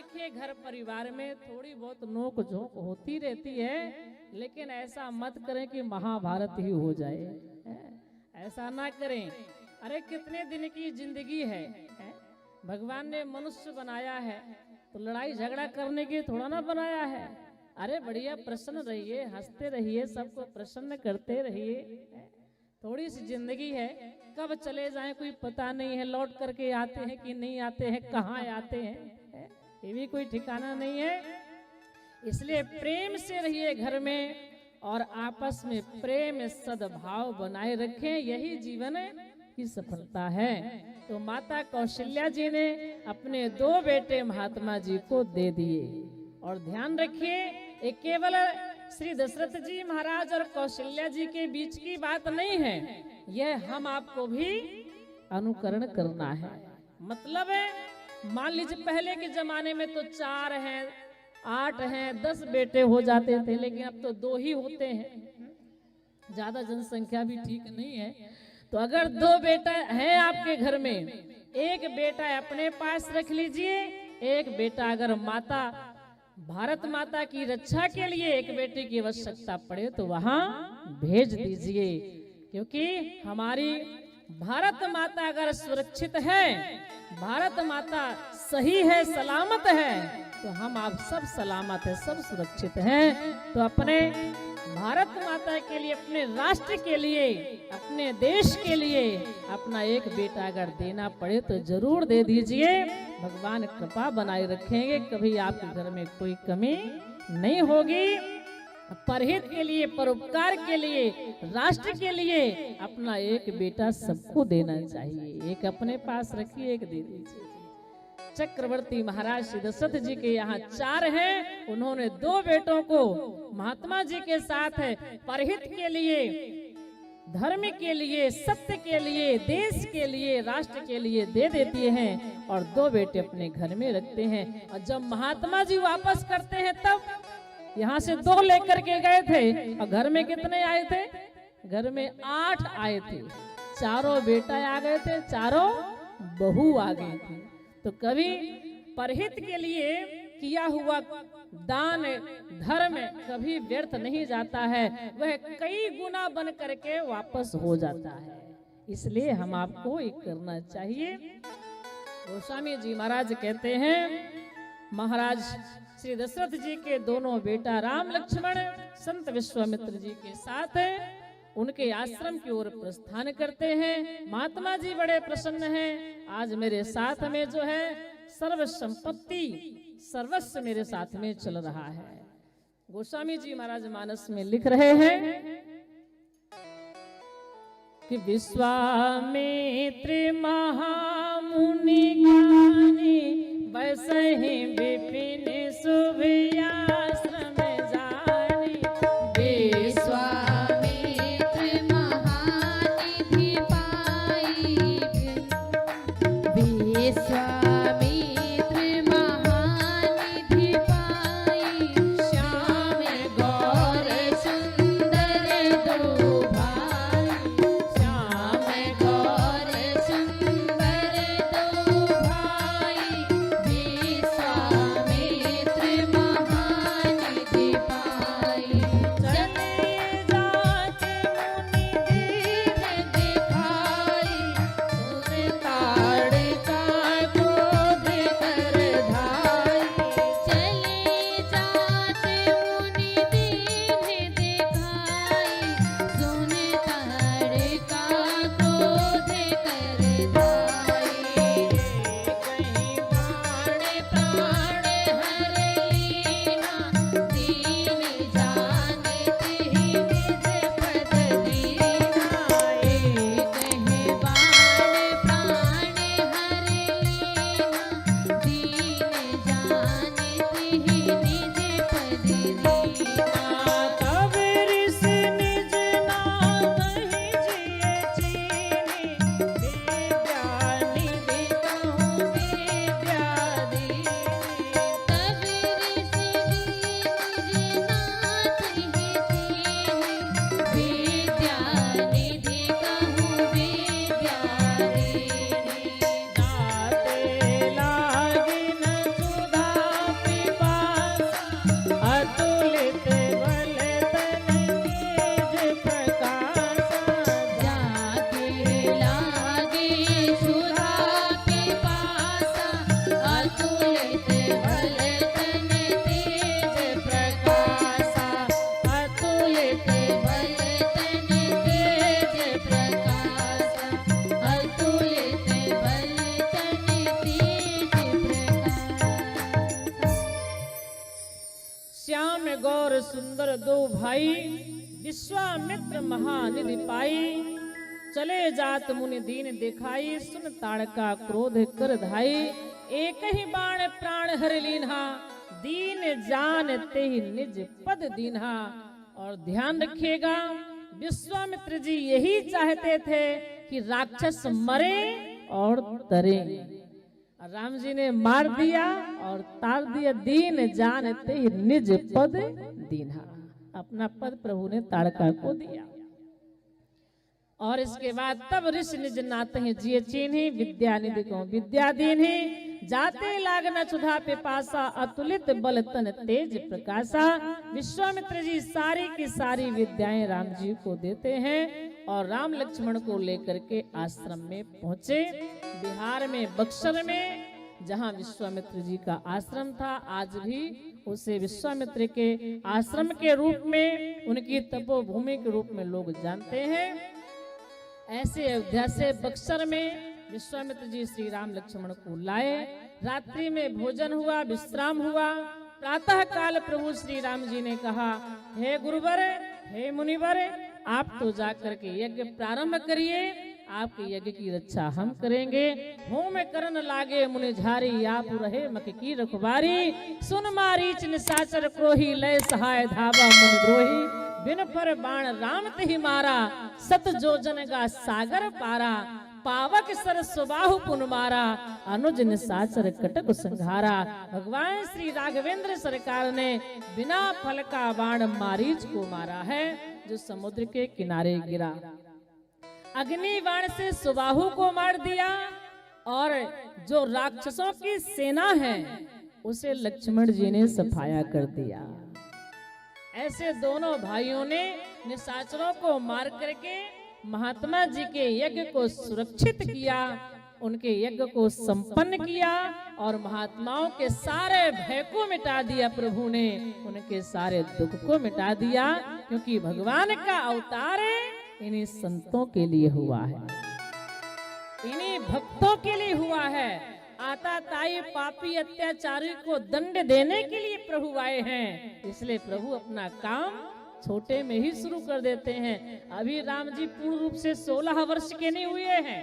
रखिए, घर परिवार में थोड़ी बहुत नोक झोंक होती रहती है, लेकिन ऐसा मत करें कि महाभारत ही हो जाए। ऐसा ना करें। अरे कितने दिन की जिंदगी है? भगवान ने मनुष्य बनाया है तो लड़ाई झगड़ा करने के थोड़ा ना बनाया है। अरे बढ़िया प्रसन्न रहिए, हंसते रहिए, सबको प्रसन्न करते रहिए। थोड़ी सी जिंदगी है, कब चले जाएं कोई पता नहीं है, लौट करके आते हैं कि नहीं आते हैं, कहाँ आते हैं, ये भी कोई ठिकाना नहीं है। इसलिए प्रेम से रहिए घर में और आपस में प्रेम सद्भाव बनाए रखें, यही जीवन की सफलता है। तो माता कौशल्या जी ने अपने 2 बेटे महात्मा जी को दे दिए। और ध्यान रखिए, ये केवल श्री दशरथ जी महाराज और कौशल्या जी के बीच की बात नहीं है, यह हम आपको भी अनुकरण करना है। मतलब मान लीजिए पहले के जमाने में तो 4 हैं, 8 हैं, 10 बेटे हो जाते थे, लेकिन अब तो 2 ही होते हैं। ज्यादा जनसंख्या भी ठीक नहीं है। तो अगर 2 बेटा हैं आपके घर में, एक बेटा अपने पास रख लीजिए, एक बेटा अगर माता भारत माता की रक्षा के लिए एक बेटे की आवश्यकता पड़े तो वहां भेज दीजिए। क्योंकि हमारी भारत माता अगर सुरक्षित है, भारत माता सही है, सलामत है, तो हम आप सब सलामत है, सब सुरक्षित हैं। तो अपने भारत माता के लिए, अपने राष्ट्र के लिए, अपने देश के लिए अपना एक बेटा अगर देना पड़े तो जरूर दे दीजिए। भगवान कृपा बनाए रखेंगे, कभी आपके घर में कोई कमी नहीं होगी। परहित के लिए, परोपकार के लिए, राष्ट्र के लिए अपना एक बेटा सबको देना चाहिए। एक अपने पास रखिए, एक दे दीजिए। चक्रवर्ती महाराज श्री दशरथ जी के यहाँ 4 हैं, उन्होंने 2 बेटों को महात्मा जी के साथ परहित के लिए, धर्म के लिए, सत्य के लिए, देश के लिए, राष्ट्र के लिए दे देती हैं और 2 बेटे अपने घर में रखते हैं। और जब महात्मा जी वापस करते हैं तब यहाँ से 2 लेकर के गए थे और घर में कितने आए थे? घर में 8 आए थे। 4 बेटा आ गए थे, 4 बहू आ गई थी। तो कभी परहित के लिए किया हुआ दान धर्म कभी व्यर्थ नहीं जाता है, वह कई गुना बन करके वापस हो जाता है। इसलिए हम आपको एक करना चाहिए। गोस्वामी जी महाराज कहते हैं, महाराज श्री दशरथ जी के दोनों बेटा राम लक्ष्मण संत विश्वामित्र जी के साथ उनके आश्रम की ओर प्रस्थान करते हैं। महात्मा जी बड़े प्रसन्न हैं, आज मेरे साथ में जो है सर्व संपत्ति, सर्वस्व मेरे साथ में चल रहा है। गोस्वामी जी महाराज मानस में लिख रहे हैं कि विश्वामित्र महामुनि ज्ञानी, वैसे ही विपिन शुभ आश्रम जानी। गौर सुंदर दो भाई, विश्वामित्र महानिधि पाई। चले जात मुनि दीन दिखाई, सुन ताड़का क्रोध कर धाई। एक ही बाण प्राण हर लीन्हा, दीन जानते ही निज पद दीन्हा। और ध्यान रखिएगा, विश्वामित्र जी यही चाहते थे कि राक्षस मरे और तरे। राम जी ने मार दिया और तार दिया। दीन जानते ही निज पद दीन्हा, अपना पद प्रभु ने ताड़का को दिया। और इसके बाद तब ऋषि निज नाते जिये चीन्ही, विद्या निधि को विद्या दीन्ही। जाते लागना क्षुधा पिपासा, अतुलित बल तन तेज प्रकाशा। विश्वामित्र जी सारी की सारी विद्याएं राम जी को देते हैं और राम लक्ष्मण को लेकर के आश्रम में पहुंचे। बिहार में बक्सर में जहां विश्वामित्र जी का आश्रम था, आज भी उसे विश्वामित्र के आश्रम के रूप में, उनकी तपोभूमि के रूप में लोग जानते हैं। ऐसे अयोध्या से बक्सर में विश्वामित्र जी श्री राम लक्ष्मण को लाए। रात्रि में भोजन हुआ, विश्राम हुआ। प्रातः काल प्रभु श्री राम जी ने कहा, हे गुरुवर, हे मुनिवर, आप तो जाकर के यज्ञ प्रारंभ करिए, आपके यज्ञ की रक्षा हम करेंगे। होम करन लागे मुनि झारी, आप रहे मक की रखवारी। सुन मारीच निशाचर क्रोही, लय सहाय धावा मुनि द्रोही। बिन पर बाण राम तहि मारा, सत जोजन गा सागर पारा। पावक सर सुबाहु पुन मारा, अनुज निशाचर कटक संघारा। भगवान श्री राघवेंद्र सरकार ने बिना फल का बाण मारीच को मारा है, जो समुद्र के किनारे गिरा। अग्नि बाण से सुबाहु को मार दिया और जो राक्षसों की सेना है उसे लक्ष्मण जी ने सफाया कर दिया। ऐसे दोनों भाइयों ने निशाचरों को मार करके महात्मा जी के यज्ञ को सुरक्षित किया, उनके यज्ञ को संपन्न किया और महात्माओं के सारे भय को मिटा दिया। प्रभु ने उनके सारे दुख को मिटा दिया, क्योंकि भगवान का अवतार इन्हीं संतों के लिए हुआ है, इन्हीं भक्तों के लिए हुआ है। आता ताई पापी अत्याचारी को दंड देने के लिए प्रभु आए हैं। इसलिए प्रभु अपना काम छोटे में ही शुरू कर देते हैं। अभी राम जी पूर्ण रूप से 16 वर्ष के नहीं हुए हैं।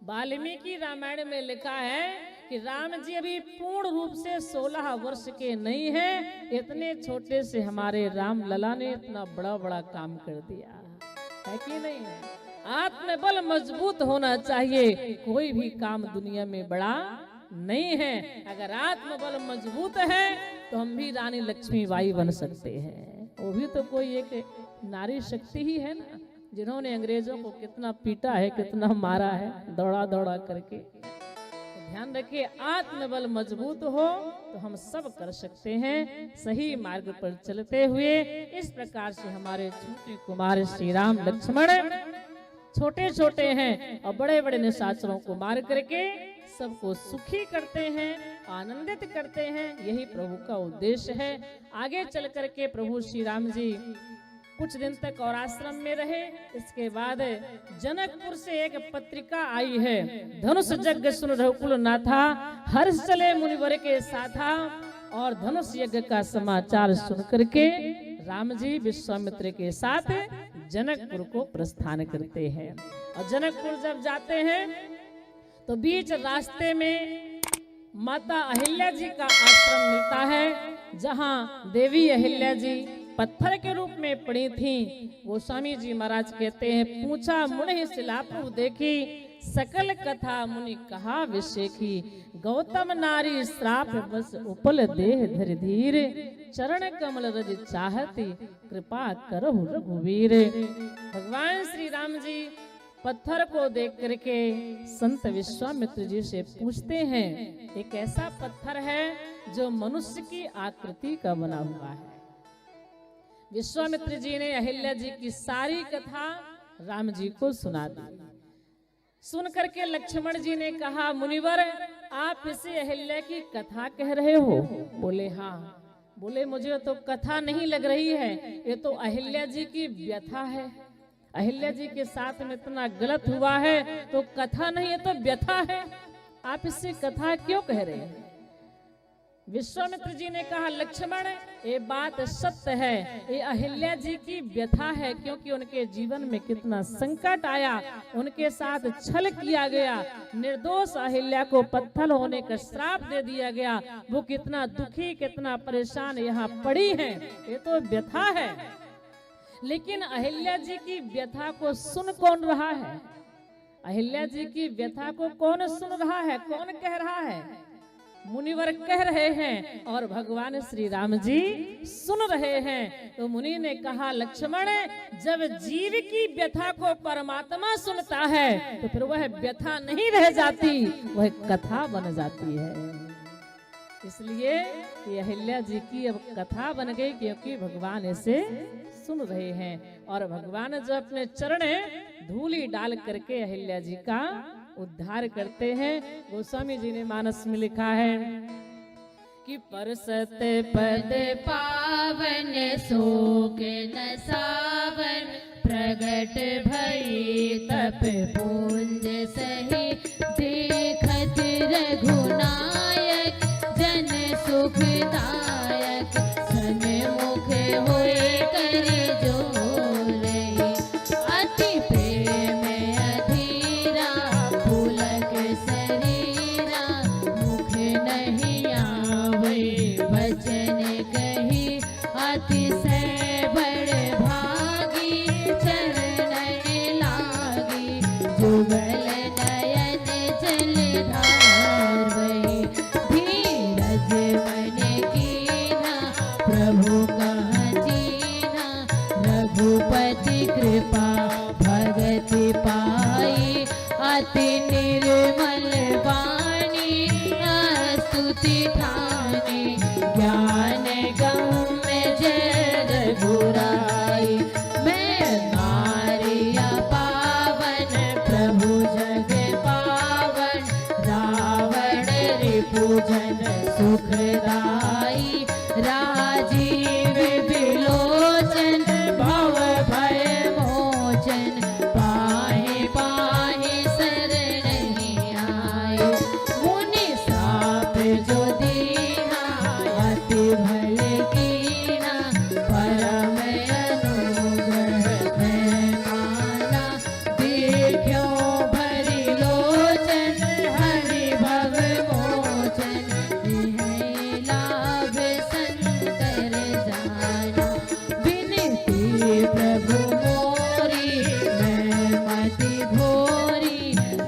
वाल्मीकि रामायण में लिखा है कि राम जी अभी पूर्ण रूप से 16 वर्ष के नहीं हैं। इतने छोटे से हमारे राम लला ने इतना बड़ा बड़ा काम कर दिया है कि नहीं है। आत्मबल मजबूत होना चाहिए, कोई भी काम दुनिया में बड़ा नहीं है। अगर आत्मबल मजबूत है तो हम भी रानी लक्ष्मीबाई बन सकते हैं। वो भी तो कोई एक नारी शक्ति ही है ना, जिन्होंने अंग्रेजों को कितना पीटा है, कितना मारा है, दौड़ा दौड़ा करके। तो ध्यान रखिए, आत्मबल मजबूत हो तो हम सब कर सकते हैं, सही मार्ग पर चलते हुए। इस प्रकार से हमारे छोटे कुमार श्री राम लक्ष्मण छोटे छोटे हैं और बड़े बड़े निशाचरों को मार करके सबको सुखी करते हैं, आनंदित करते हैं। यही प्रभु का उद्देश्य है। आगे चल करके प्रभु श्री राम जी कुछ दिन तक और आश्रम में रहे। इसके बाद जनकपुर से एक पत्रिका आई है, धनुष यज्ञ सुन रघुकुल नाथा, हर्ष चले मुनिवर के साथा। और धनुष यज्ञ का समाचार सुन करके राम जी विश्वामित्र के साथ जनकपुर को प्रस्थान करते हैं। और जनकपुर जब जाते हैं तो बीच रास्ते में माता अहिल्या जी का आश्रम मिलता है, जहां देवी अहिल्या जी पत्थर के रूप में पड़ी थी। गोस्वामी जी महाराज कहते हैं, पूछा मुनि शिलापु देखी, सकल कथा मुनि कहा विशेखी। गौतम नारी श्राप बस उपल देह धर धीर, चरण कमल रज चाहती कृपा करहु रघुवीर। भगवान श्री राम जी पत्थर को देख करके संत विश्वामित्र जी से पूछते हैं, एक ऐसा पत्थर है जो मनुष्य की आकृति का बना हुआ है। विश्वामित्र जी ने अहिल्या जी की सारी कथा राम जी को सुना दी। सुन करके लक्ष्मण जी ने कहा, मुनिवर आप इसे अहिल्या की कथा कह रहे हो? बोले हाँ। बोले मुझे तो कथा नहीं लग रही है, ये तो अहिल्या जी की व्यथा है। अहिल्या जी के साथ में इतना गलत हुआ है तो कथा नहीं, ये तो व्यथा है। आप इससे कथा क्यों कह रहे हैं? विश्वामित्र जी ने कहा लक्ष्मण ये बात सत्य है, ये अहिल्या जी की व्यथा है, क्योंकि उनके जीवन में कितना संकट आया, उनके साथ छल किया गया, निर्दोष अहिल्या को पत्थर होने का श्राप दे दिया गया, वो कितना दुखी कितना परेशान यहाँ पड़ी है, ये तो व्यथा है। लेकिन अहिल्या जी की व्यथा को सुन कौन रहा है? अहिल्या जी की व्यथा को कौन सुन रहा है? कौन कह रहा है? मुनिवर कह रहे हैं और भगवान श्री राम जी सुन रहे हैं। तो मुनि ने कहा लक्ष्मण, जब जीव की व्यथा को परमात्मा सुनता है तो फिर वह व्यथा नहीं रह जाती, वह कथा बन जाती है। इसलिए ये अहिल्या जी की अब कथा बन गई, क्योंकि भगवान इसे सुन रहे हैं। और भगवान जो अपने चरण धूली डाल करके अहिल्या जी का उद्धार करते हैं। गोस्वामी जी ने मानस में लिखा है कि परसत पद पावन शोक न सावन, प्रगट भई तप पुंज सही, देखत रघुनायक जन सुखदायक, सन्मुख होए कर जोर, अति प्रेम अधीरा पुलक शरीरा, मुख नहीं आवे वचन कही, अतिशय बड़ भागी चरण लागी, जुगल नयन जलधार वही, धीरज मन कीना प्रभु कहाँ जीना, रघुपति कृपा भगति पाई, अति निर्मल वाणी स्तुति ठानी, ज्ञान गम्य जय रघुराई, मैं नारिया पावन प्रभु जग पावन, रावण रिपुजन सुखदाई, राजीव विलोचन भव भय मोचन, पाहि पाहि शरण आए, मुनि साप जो दीना अति भल कीना, परम अनुग्रह मैं माना, देखो भरी लोचन हरि भव मोचन, यह लाभ संकर जाना, विनती प्रभु मोरी मैं मति घोरी,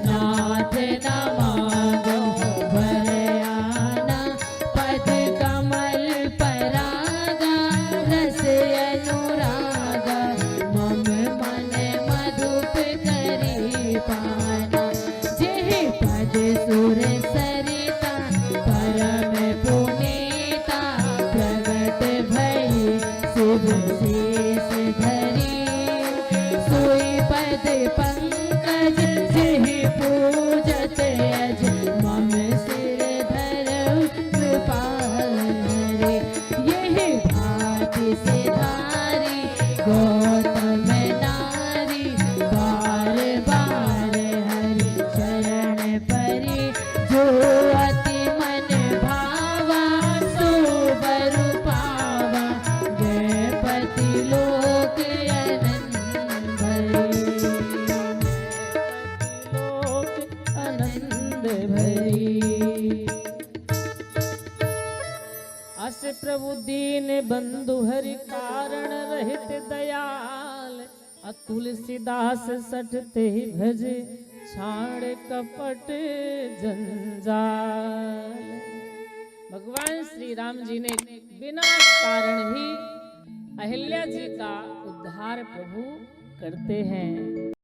नाथ न मांगो वर आना, पद कमल परागा रस अनुरागा, मम मन मधुप करी पाना, जेहि पद सुर सरिता परम पुनीता, प्रगट भई शुभ शेष धरी, सोई पद पंकज जेहि पूजत अज, मम सिर धरऊ कृपा हरे, यही भांति सिधारी गौतम नारी, बार बार हरि चरण परी, जो अति मन भावा सो बर पावा, गणपति लोक आनंद भरी, लोक आनंद भरी। अस प्रभु दीन बंधु हरि कारण रहित दयाल, तुलसीदास सटते भज छाड़ कपट जंजाल। भगवान श्री राम जी ने बिना कारण ही अहिल्या जी का उद्धार प्रभु करते हैं।